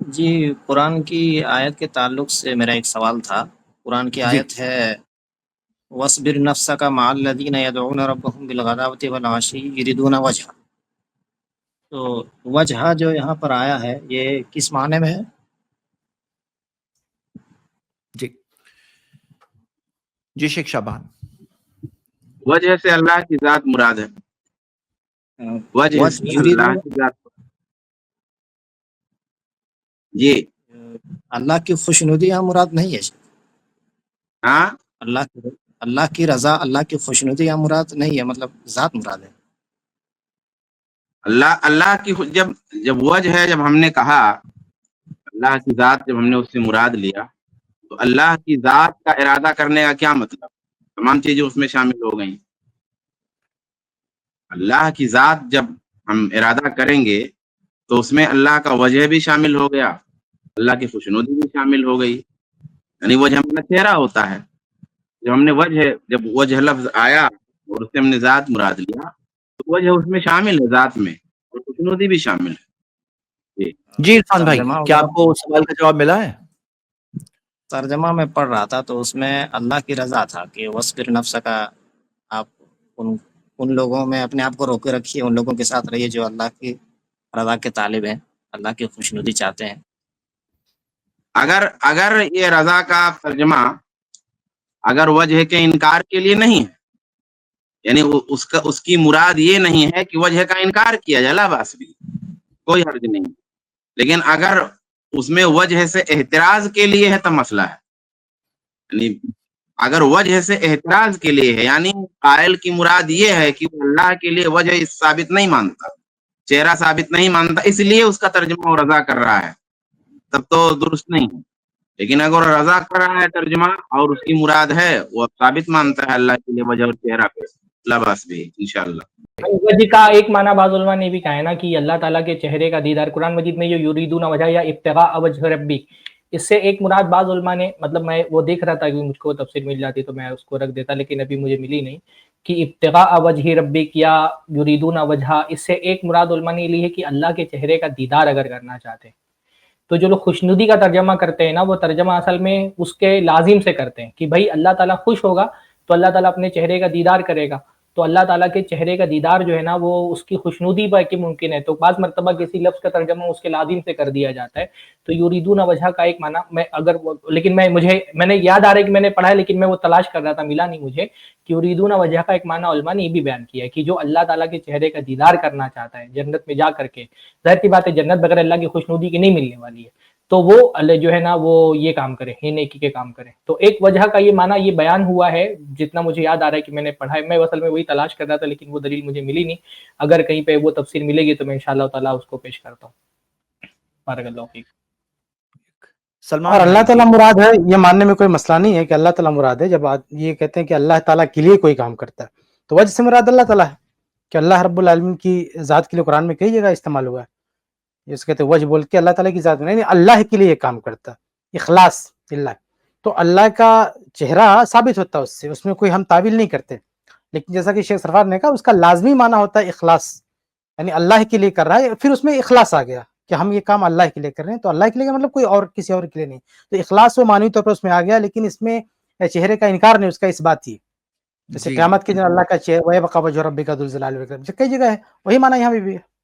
جی، قرآن کی آیت کے تعلق سے میرا ایک سوال تھا۔ قرآن کی جی آیت ہے وَاصْبِرْ نَفْسَكَ مَعَ الَّذِينَ يَدْعُونَ رَبَّهُم بِالْغَدَاوَةِ وَالْعَشِيِّ يُرِيدُونَ وَجْهَهُ۔ تو وجہ جو یہاں پر آیا ہے یہ کس معنی میں ہے؟ جی جی شیخ شعبان. وجہ سے اللہ کی ذات مراد ہے. وجہ سے اللہ یریدون کی ذات. جی اللہ کی خوشنودی یہاں مراد نہیں ہے۔ ہاں اللہ کی رضا، اللہ کی خوشنودی یہاں مراد نہیں ہے، مطلب ذات مراد ہے۔ اللہ کی جب وجہ ہے، جب ہم نے کہا اللہ کی ذات، جب ہم نے اس سے مراد لیا تو اللہ کی ذات کا ارادہ کرنے کا کیا مطلب؟ تمام چیزیں اس میں شامل ہو گئیں. اللہ کی ذات جب ہم ارادہ کریں گے تو اس میں اللہ کا وجہ بھی شامل ہو گیا، اللہ کی خوشنودی بھی شامل ہو گئی. یعنی وجہ ہمارا چہرہ ہوتا ہے. جب ہم نے جب وجہ لفظ آیا اور اس سے ہم نے ذات مراد لیا تو وجہ اس میں شامل ہے، ذات میں، اور خوشنودی بھی شامل ہے. جی جی عرفان بھائی، ترجمہ کیا آپ کو سوال کا جواب ملا ہے؟ ترجمہ میں پڑھ رہا تھا تو اس میں اللہ کی رضا تھا کہ وَاصْبِرْ نَفْسَكَ، آپ ان لوگوں میں اپنے آپ کو روکے رکھیے، ان لوگوں کے ساتھ رہیے جو اللہ کی رضا کے طالب ہیں، اللہ کی خوشنودی چاہتے ہیں۔ اگر یہ رضا کا ترجمہ اگر وجہ کے انکار کے لیے نہیں ہے، یعنی اس کی مراد یہ نہیں ہے کہ وجہ کا انکار کیا جائے، لا باس بھی، کوئی حرج نہیں. لیکن اگر اس میں وجہ سے احتراز کے لیے ہے تو مسئلہ ہے. یعنی اگر وجہ سے احتراز کے لیے ہے، یعنی قائل کی مراد یہ ہے کہ وہ اللہ کے لیے وجہ ثابت نہیں مانتا، چہرہ ثابت نہیں مانتا، اس لیے اس کا ترجمہ وہ رضا کر رہا ہے، تب تو درست نہیں ہے. لیکن اگر رضا کر رہا ہے ترجمہ اور اس کی مراد ہے وہ ثابت مانتا ہے اللہ کے لیے وجہ اور چہرہ پہ، لباس بھی انشاءاللہ. وجہ کا ایک معنی بعض علماء نے بھی کہا ہے نا کہ اللہ تعالیٰ کے چہرے کا دیدار. قرآن مجید میں جو یریدون وجہ یا ابتغاء وجہ ربی، اس سے ایک مراد بعض علماء نے، مطلب میں وہ دیکھ رہا تھا کہ مجھ کو تفسیر مل جاتی تو میں اس کو رکھ دیتا، لیکن ابھی مجھے ملی نہیں، کہ ابتغاء وجہ ربی کیا یریدون وجہ، اس سے ایک مراد علماء نے لی ہے کہ اللہ کے چہرے کا دیدار اگر کرنا چاہتے ہیں. تو جو لوگ خوشنودی کا ترجمہ کرتے ہیں نا، وہ ترجمہ اصل میں اس کے لازم سے کرتے ہیں کہ بھائی اللہ تعالیٰ خوش ہوگا تو اللہ تعالیٰ اپنے چہرے کا دیدار کرے گا، تو اللہ تعالیٰ کے چہرے کا دیدار جو ہے نا وہ اس کی خوشنودی پر کہ ممکن ہے. تو بعض مرتبہ کسی لفظ کا ترجمہ اس کے لازم سے کر دیا جاتا ہے. تو یریدون وجہ کا ایک معنی لیکن میں نے یاد آ رہا ہے کہ میں نے پڑھا ہے، لیکن میں وہ تلاش کر رہا تھا، ملا نہیں مجھے، کہ یریدون وجہ کا ایک معنی علماء نے یہ بھی بیان کیا ہے کہ جو اللہ تعالیٰ کے چہرے کا دیدار کرنا چاہتا ہے جنت میں جا کر کے. ظاہر سی بات ہے جنت بغیر اللہ کی خوشنودی کی نہیں ملنے والی ہے، تو وہ اللہ جو ہے نا وہ یہ کام کرے، یہ نیکی کے کام کرے. تو ایک وجہ کا یہ معنی یہ بیان ہوا ہے جتنا مجھے یاد آ رہا ہے کہ میں نے پڑھا ہے. میں اصل میں وہی تلاش کر رہا تھا لیکن وہ دلیل مجھے ملی نہیں. اگر کہیں پہ وہ تفسیر ملے گی تو میں انشاءاللہ تعالیٰ اس کو پیش کرتا ہوں. بارک اللہ فیک. سلمان اور اللہ بھائی. تعالیٰ مراد ہے یہ ماننے میں کوئی مسئلہ نہیں ہے کہ اللہ تعالیٰ مراد ہے. جب یہ کہتے ہیں کہ اللہ تعالیٰ کے لیے کوئی کام کرتا ہے تو وجہ سے مراد اللہ تعالیٰ ہے کہ اللہ رب العالمین کی ذات کے لیے قرآن میں کئی جگہ استعمال ہوا ہے. جس کہتے ہیں وجہ بول کے اللہ تعالیٰ کی ذات میں نہیں، اللہ کے لیے یہ کام کرتا ہے، اخلاص اللہ. تو اللہ کا چہرہ ثابت ہوتا ہے اس میں کوئی ہم تعویل نہیں کرتے. لیکن جیسا کہ شیخ سرفراز نے کہا اس کا لازمی معنی ہوتا ہے اخلاص، یعنی اللہ کے لیے کر رہا ہے. پھر اس میں اخلاص آ گیا کہ ہم یہ کام اللہ کے لیے کر رہے ہیں، تو اللہ کے لیے مطلب کوئی اور کسی اور کے لیے نہیں. تو اخلاص و معنوی طور پر اس میں آ گیا، لیکن اس میں چہرے کا انکار نہیں، اس کا اس بات ہی. جیسے قیامت کے دن اللہ کا چہرہ وَيَبْقَى وَجْهُ رَبِّكَ ذُو الْجَلَالِ وَالْإِكْرَامِ، کئی جگہ ہے وہی معنی یہاں بھی ہے.